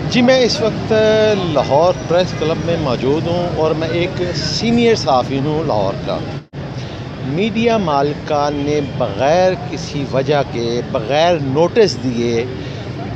जी, मैं इस वक्त लाहौर प्रेस क्लब में मौजूद हूँ और मैं एक सीनियर सहाफ़ी हूँ लाहौर का। मीडिया मालिकान ने बग़ैर किसी वजह के, बग़ैर नोटिस दिए,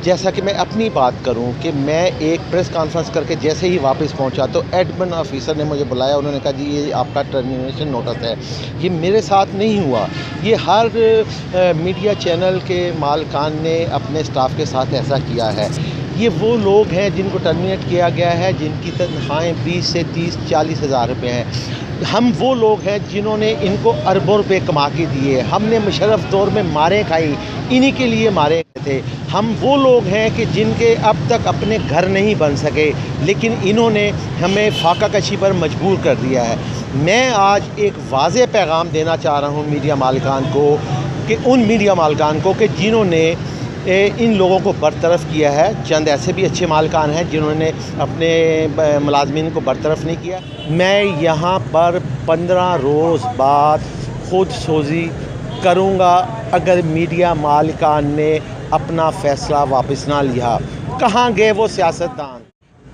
जैसा कि मैं अपनी बात करूं कि मैं एक प्रेस कॉन्फ्रेंस करके जैसे ही वापस पहुंचा तो एडमिन ऑफिसर ने मुझे बुलाया। उन्होंने कहा जी ये आपका टर्मिनेशन नोटिस है। ये मेरे साथ नहीं हुआ, ये हर मीडिया चैनल के मालिकान ने अपने स्टाफ के साथ ऐसा किया है। ये वो लोग हैं जिनको टर्मिनेट किया गया है, जिनकी तनख्वाहें 20 से 30-40 हज़ार रुपये हैं। हम वो लोग हैं जिन्होंने इनको अरबों रुपए कमा के दिए। हमने मुशर्रफ दौर में मारें खाई, इन्हीं के लिए मारे थे। हम वो लोग हैं कि जिनके अब तक अपने घर नहीं बन सके, लेकिन इन्होंने हमें फाका कशी पर मजबूर कर दिया है। मैं आज एक वाज़ेह पैगाम देना चाह रहा हूँ मीडिया मालिकान को, कि उन मीडिया मालिकान को कि जिन्होंने इन लोगों को बरतरफ़ किया है। चंद ऐसे भी अच्छे मालिकान हैं जिन्होंने अपने मुलाज़मीन को बरतरफ़ नहीं किया। मैं यहाँ पर 15 रोज़ बाद खुद सोज़ी करूँगा अगर मीडिया मालिकान ने अपना फ़ैसला वापस ना लिया। कहाँ गए वो सियासतदान?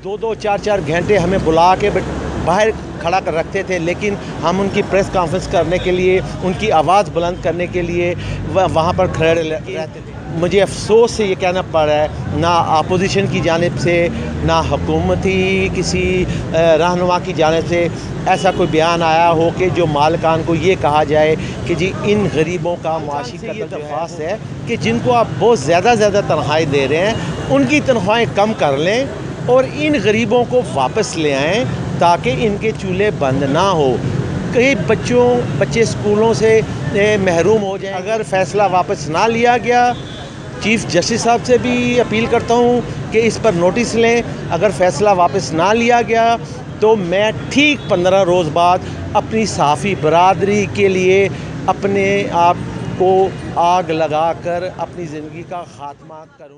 2-2 4-4 घंटे हमें बुला के बाहर खड़ा कर रखते थे, लेकिन हम उनकी प्रेस कॉन्फ्रेंस करने के लिए, उनकी आवाज़ बुलंद करने के लिए वहाँ पर खड़े रहते थे। मुझे अफ़सोस से ये कहना पड़ रहा है, ना अपोजिशन की जानिब से, ना हुकूमती किसी रहनुमा की जानिब से ऐसा कोई बयान आया हो कि जो मालिकान को ये कहा जाए कि जी इन गरीबों का मुआशी कदर दरख्वास्त है कि जिनको आप बहुत ज़्यादा तनख्वाहें दे रहे हैं, उनकी तनख्वाहें कम कर लें और इन गरीबों को वापस ले आएँ ताकि इनके चूल्हे बंद ना हो। कई बच्चे स्कूलों से महरूम हो जाएं। अगर फ़ैसला वापस ना लिया गया, चीफ़ जस्टिस साहब से भी अपील करता हूँ कि इस पर नोटिस लें। अगर फ़ैसला वापस ना लिया गया तो मैं ठीक 15 रोज़ बाद अपनी सहाफ़ी बरादरी के लिए अपने आप को आग लगाकर अपनी ज़िंदगी का ख़ात्मा करूँ।